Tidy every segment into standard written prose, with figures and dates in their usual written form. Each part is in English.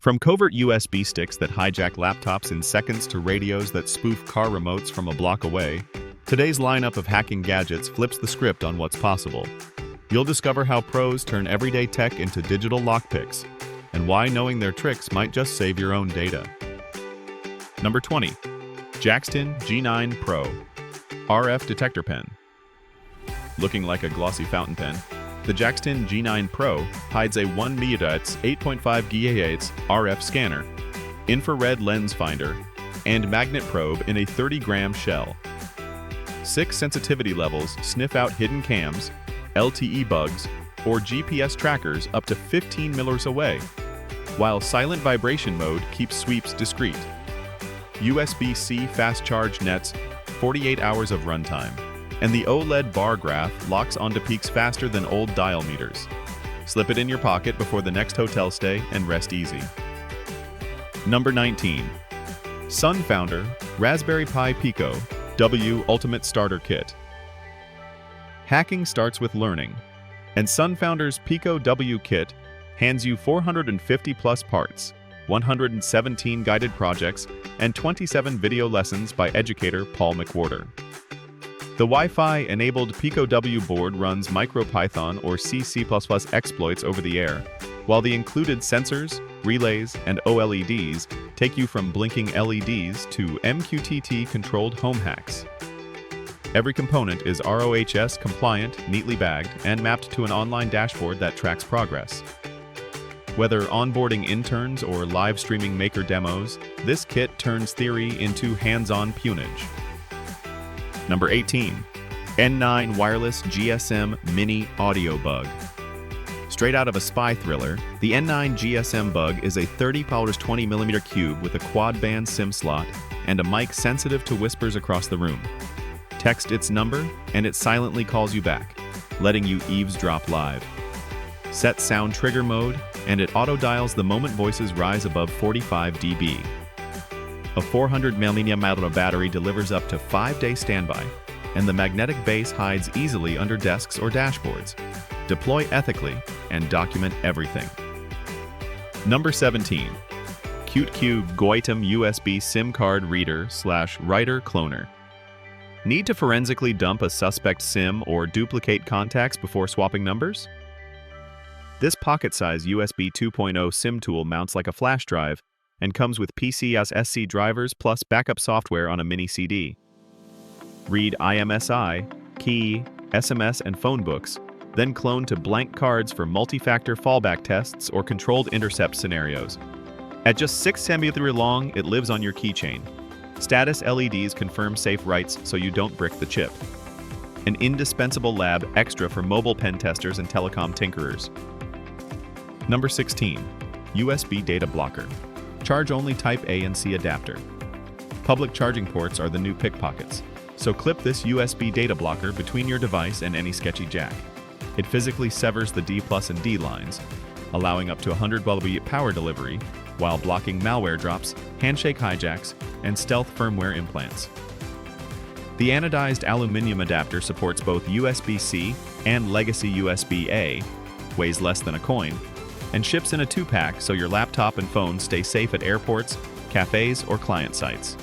From covert USB sticks that hijack laptops in seconds to radios that spoof car remotes from a block away, today's lineup of hacking gadgets flips the script on what's possible. You'll discover how pros turn everyday tech into digital lockpicks, and why knowing their tricks might just save your own data. Number 20. JaxTin G9 Pro RF Detector Pen. Looking like a glossy fountain pen, the JaxTin G9 Pro hides a 1 MHz 8.5 GHz RF scanner, infrared lens finder, and magnet probe in a 30-gram shell. 6 sensitivity levels sniff out hidden cams, LTE bugs, or GPS trackers up to 15 millers away, while silent vibration mode keeps sweeps discreet. USB-C fast charge nets 48 hours of runtime, and the OLED bar graph locks onto peaks faster than old dial meters. Slip it in your pocket before the next hotel stay and rest easy. Number 19. SunFounder Raspberry Pi Pico W Ultimate Starter Kit. Hacking starts with learning, and SunFounder's Pico W Kit hands you 450 plus parts, 117 guided projects, and 27 video lessons by educator Paul McWhorter. The Wi-Fi-enabled Pico W board runs MicroPython or C++ exploits over the air, while the included sensors, relays, and OLEDs take you from blinking LEDs to MQTT-controlled home hacks. Every component is RoHS compliant, neatly bagged, and mapped to an online dashboard that tracks progress. Whether onboarding interns or live streaming maker demos, this kit turns theory into hands-on peonage. Number 18. N9 Wireless GSM Mini Audio Bug. Straight out of a spy thriller, the N9 GSM Bug is a 30x20mm cube with a quad-band SIM slot and a mic sensitive to whispers across the room. Text its number, and it silently calls you back, letting you eavesdrop live. Set sound trigger mode, and it auto-dials the moment voices rise above 45 dB. A 400 mAh battery delivers up to 5-day standby, and the magnetic base hides easily under desks or dashboards. Deploy ethically and document everything. Number 17. Qtqgoitem USB SIM card reader/writer cloner. Need to forensically dump a suspect SIM or duplicate contacts before swapping numbers? This pocket-sized USB 2.0 SIM tool mounts like a flash drive and comes with PCS-SC drivers plus backup software on a mini CD. Read IMSI, key, SMS, and phone books, then clone to blank cards for multi-factor fallback tests or controlled intercept scenarios. At just 6 cm long, it lives on your keychain. Status LEDs confirm safe writes so you don't brick the chip. An indispensable lab extra for mobile pen testers and telecom tinkerers. Number 16. USB Data Blocker. Charge-only Type A and C adapter. Public charging ports are the new pickpockets, so clip this USB data blocker between your device and any sketchy jack. It physically severs the D+ and D lines, allowing up to 100 W power delivery, while blocking malware drops, handshake hijacks, and stealth firmware implants. The anodized aluminum adapter supports both USB-C and legacy USB-A, weighs less than a coin, and ships in a 2-pack so your laptop and phone stay safe at airports, cafes, or client sites.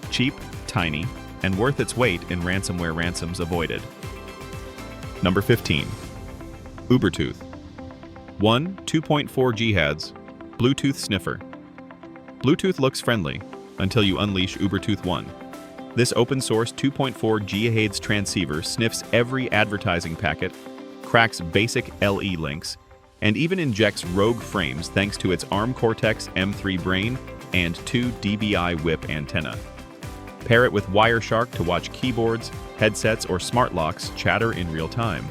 Cheap, tiny, and worth its weight in ransomware ransoms avoided. Number 15. Ubertooth. 1 2.4 GHz Bluetooth Sniffer. Bluetooth looks friendly until you unleash Ubertooth 1. This open-source 2.4 GHz transceiver sniffs every advertising packet, cracks basic LE links, and even injects rogue frames thanks to its ARM Cortex-M3 brain and 2 dBi whip antenna. Pair it with Wireshark to watch keyboards, headsets, or smart locks chatter in real time,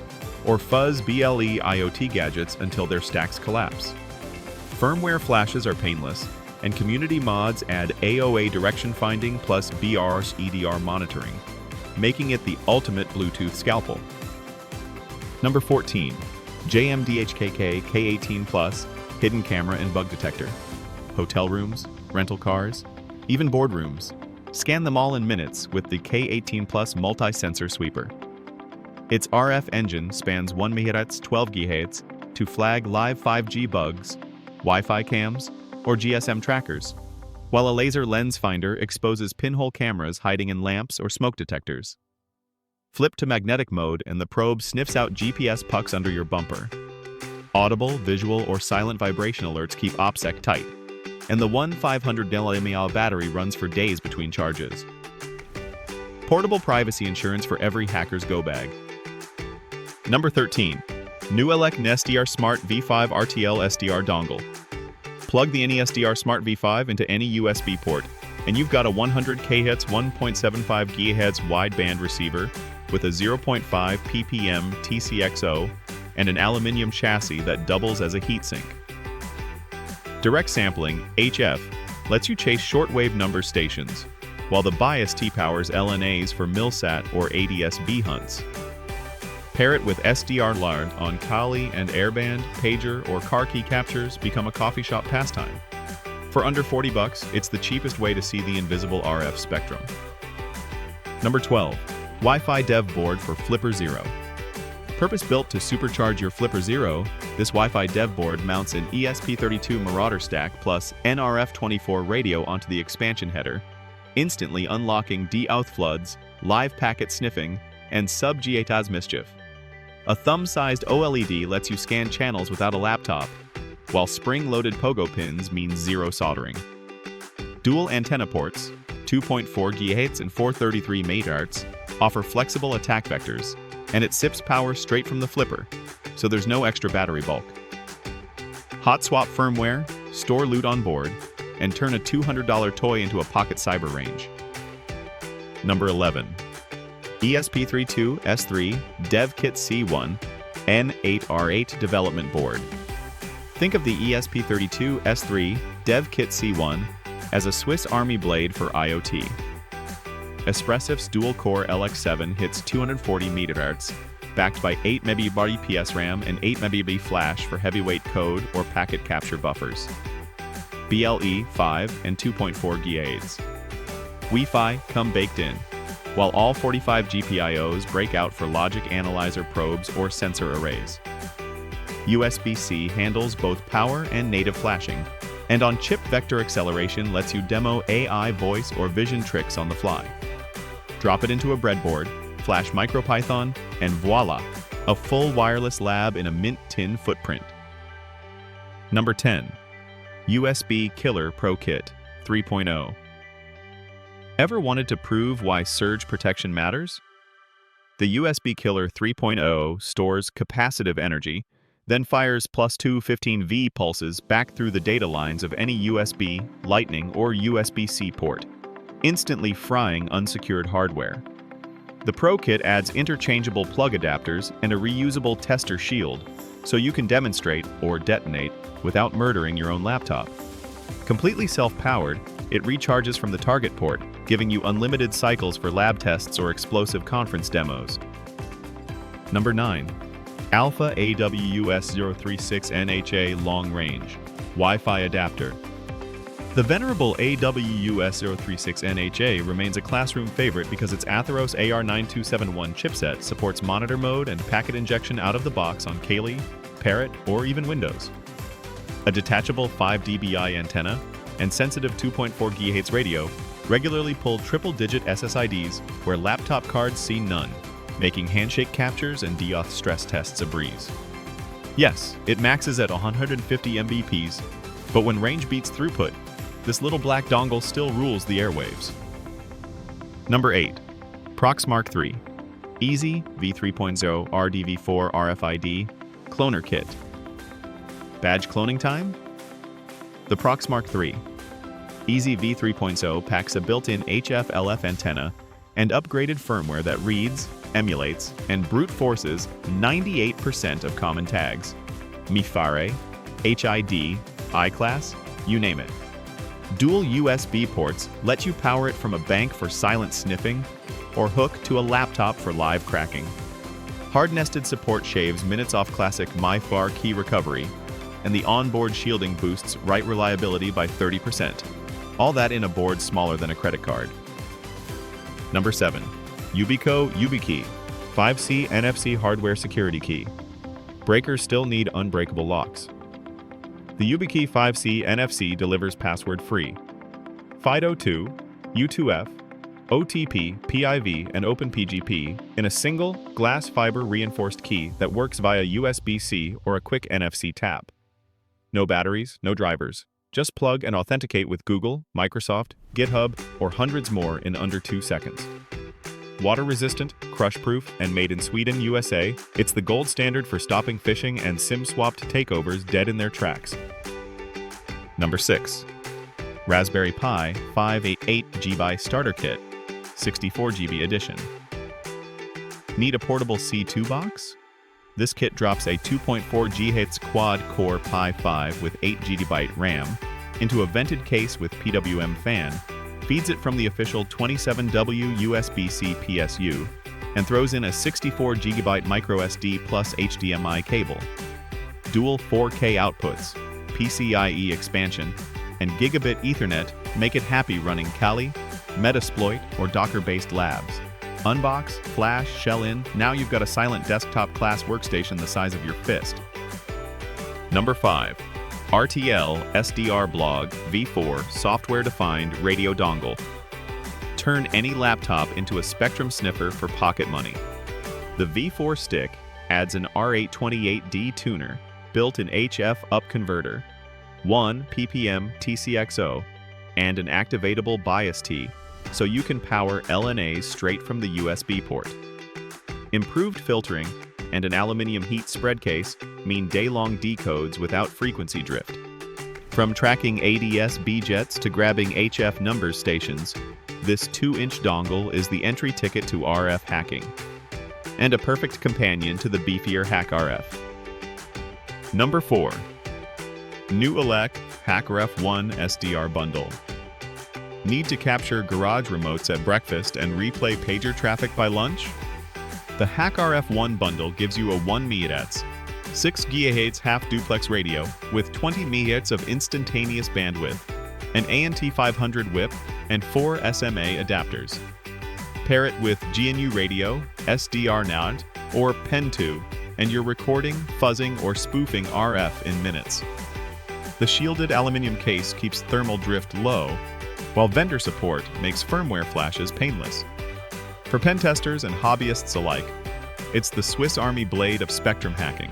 or fuzz BLE IoT gadgets until their stacks collapse. Firmware flashes are painless, and community mods add AOA direction finding plus BRS-EDR monitoring, making it the ultimate Bluetooth scalpel. Number 14. JMDHKK K18 Plus Hidden Camera and Bug Detector. Hotel rooms, rental cars, even boardrooms. Scan them all in minutes with the K18 Plus multi-sensor sweeper. Its RF engine spans 1 MHz 12 GHz to flag live 5G bugs, Wi-Fi cams, or GSM trackers, while a laser lens finder exposes pinhole cameras hiding in lamps or smoke detectors. Flip to magnetic mode and the probe sniffs out GPS pucks under your bumper. Audible, visual, or silent vibration alerts keep OPSEC tight, and the 500 mAh battery runs for days between charges. Portable privacy insurance for every hacker's go bag. Number 13. NooElec NESDR Smart V5 RTL SDR Dongle. Plug the NESDR Smart V5 into any USB port, and you've got a 100 kHz 1.75 GHz wideband receiver with a 0.5 ppm TCXO and an aluminium chassis that doubles as a heatsink. Direct sampling, HF, lets you chase shortwave number stations, while the bias T-powers LNAs for Milsat or ADS-B hunts. Pair it with SDR LARD on Kali and Airband, pager, or car key captures become a coffee shop pastime. For under $40, it's the cheapest way to see the invisible RF spectrum. Number 12. Wi-Fi Dev Board for Flipper Zero. Purpose-built to supercharge your Flipper Zero, this Wi-Fi dev board mounts an ESP32 Marauder stack plus NRF24 radio onto the expansion header, instantly unlocking de-auth floods, live packet sniffing, and sub-GATAS mischief. A thumb-sized OLED lets you scan channels without a laptop, while spring-loaded pogo pins means zero soldering. Dual antenna ports, 2.4 GHz and 433 MHz, offer flexible attack vectors, and it sips power straight from the flipper, so there's no extra battery bulk. Hot swap firmware, store loot on board, and turn a $200 toy into a pocket cyber range. Number 11. ESP32 S3 DevKitC C1 N8R8 Development Board. Think of the ESP32 S3 DevKitC C1 as a Swiss Army blade for IoT. Espressif's dual-core LX7 hits 240 MHz, backed by 8 MB EPS RAM and 8 MB flash for heavyweight code or packet capture buffers. BLE 5 and 2.4 GHz. Wi-Fi come baked in, while all 45 GPIOs break out for logic analyzer probes or sensor arrays. USB-C handles both power and native flashing, and on-chip vector acceleration lets you demo AI voice or vision tricks on the fly. Drop it into a breadboard, flash MicroPython, and voila, a full wireless lab in a mint tin footprint. Number 10. USB Killer Pro Kit 3.0. Ever wanted to prove why surge protection matters? The USB Killer 3.0 stores capacitive energy, then fires +2 15V pulses back through the data lines of any USB, Lightning, or USB-C port, instantly frying unsecured hardware. The Pro Kit adds interchangeable plug adapters and a reusable tester shield, so you can demonstrate or detonate without murdering your own laptop. Completely self-powered, it recharges from the target port, giving you unlimited cycles for lab tests or explosive conference demos. Number 9. ALFA AWS036NHA Long Range Wi-Fi Adapter. The venerable AWS036NHA remains a classroom favorite because its Atheros AR9271 chipset supports monitor mode and packet injection out of the box on Kali, Parrot, or even Windows. A detachable 5 dBi antenna and sensitive 2.4 GHz radio regularly pull triple-digit SSIDs where laptop cards see none, making handshake captures and de-auth stress tests a breeze. Yes, it maxes at 150 Mbps, but when range beats throughput, this little black dongle still rules the airwaves. Number 8. Proxmark 3 Easy v3.0 RDV4 RFID Cloner Kit. Badge cloning time? The Proxmark 3 Easy v3.0 packs a built-in HF-LF antenna and upgraded firmware that reads, emulates, and brute forces 98% of common tags. MIFARE, HID, iClass, you name it. Dual USB ports let you power it from a bank for silent sniffing or hook to a laptop for live cracking. Hard-nested support shaves minutes off classic MIFAR key recovery, and the onboard shielding boosts write reliability by 30%. All that in a board smaller than a credit card. Number 7. Yubico YubiKey 5C NFC hardware security key. Breakers still need unbreakable locks. The YubiKey 5C NFC delivers password-free FIDO2, U2F, OTP, PIV, and OpenPGP in a single glass fiber reinforced key that works via USB-C or a quick NFC tap. No batteries, no drivers. Just plug and authenticate with Google, Microsoft, GitHub, or hundreds more in under 2 seconds. Water-resistant, crush-proof, and made in Sweden, USA, it's the gold standard for stopping phishing and SIM-swapped takeovers dead in their tracks. Number 6. Raspberry Pi 588GB Starter Kit, 64GB edition. Need a portable C2 box? This kit drops a 2.4 GHz quad-core Pi 5 with 8GB RAM into a vented case with PWM fan, feeds it from the official 27W USB-C PSU, and throws in a 64GB microSD plus HDMI cable. Dual 4K outputs, PCIe expansion, and Gigabit Ethernet make it happy running Kali, Metasploit, or Docker-based labs. Unbox, flash, shell in, now you've got a silent desktop-class workstation the size of your fist. Number 5. RTL SDR Blog V4 Software-Defined Radio Dongle. Turn any laptop into a Spectrum Sniffer for pocket money. The V4 stick adds an R828D tuner, built-in HF up converter, 1 ppm TCXO, and an activatable bias T, so you can power LNAs straight from the USB port. Improved filtering and an aluminium heat spread case mean day-long decodes without frequency drift. From tracking ADS-B jets to grabbing HF numbers stations, this 2-inch dongle is the entry ticket to RF hacking, and a perfect companion to the beefier HackRF. Number 4. NooElec HackRF 1 SDR Bundle. Need to capture garage remotes at breakfast and replay pager traffic by lunch? The HackRF 1 bundle gives you a 1 MHz, 6 GHz half-duplex radio with 20 MHz of instantaneous bandwidth, an ANT500 whip, and 4 SMA adapters. Pair it with GNU radio, SDR NAT, or Pen2, and you're recording, fuzzing, or spoofing RF in minutes. The shielded aluminum case keeps thermal drift low, while vendor support makes firmware flashes painless. For pen testers and hobbyists alike, it's the Swiss Army blade of spectrum hacking.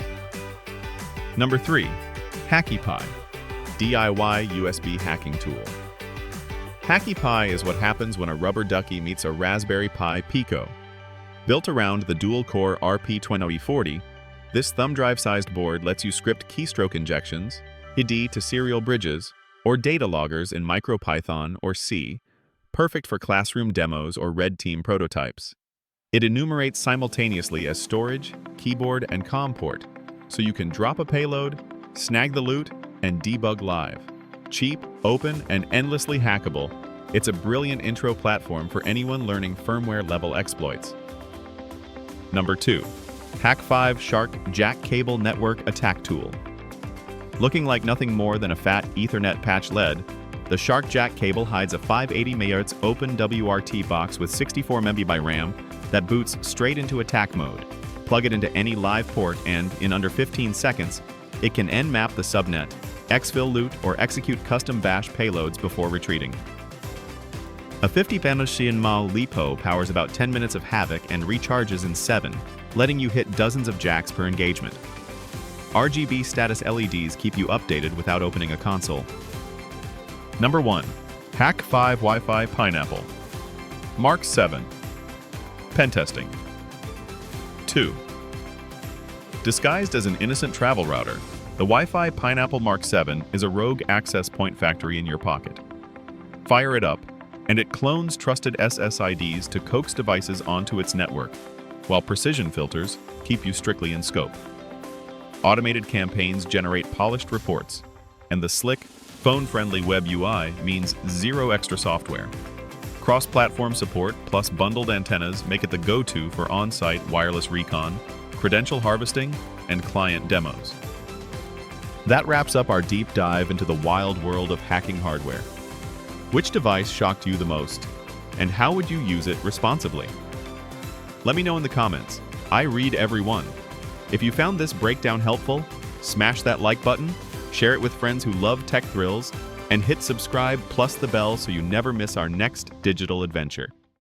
Number 3. HackyPi, DIY USB hacking tool. HackyPi is what happens when a rubber ducky meets a Raspberry Pi Pico. Built around the dual-core RP2040, this thumb drive-sized board lets you script keystroke injections, HID to serial bridges, or data loggers in MicroPython or C, perfect for classroom demos or red team prototypes. It enumerates simultaneously as storage, keyboard, and COM port, so you can drop a payload, snag the loot, and debug live. Cheap, open, and endlessly hackable, it's a brilliant intro platform for anyone learning firmware-level exploits. Number 2. Hack5 Shark Jack Cable Network Attack Tool. Looking like nothing more than a fat Ethernet patch LED, the Shark Jack cable hides a 580 MHz open WRT box with 64 MB RAM that boots straight into attack mode. Plug it into any live port and, in under 15 seconds, it can nmap the subnet, exfil loot, or execute custom bash payloads before retreating. A 50 Banosian Mao LiPo powers about 10 minutes of havoc and recharges in 7, letting you hit dozens of jacks per engagement. RGB status LEDs keep you updated without opening a console. Number 1. Hack5 Wi-Fi Pineapple. Mark 7. Pentesting. 2. Disguised as an innocent travel router, the Wi-Fi Pineapple Mark 7 is a rogue access point factory in your pocket. Fire it up, and it clones trusted SSIDs to coax devices onto its network, while precision filters keep you strictly in scope. Automated campaigns generate polished reports, and the slick, phone-friendly web UI means zero extra software. Cross-platform support plus bundled antennas make it the go-to for on-site wireless recon, credential harvesting, and client demos. That wraps up our deep dive into the wild world of hacking hardware. Which device shocked you the most, and how would you use it responsibly? Let me know in the comments. I read every one. If you found this breakdown helpful, smash that like button share it with friends who love tech thrills, and hit subscribe plus the bell so you never miss our next digital adventure.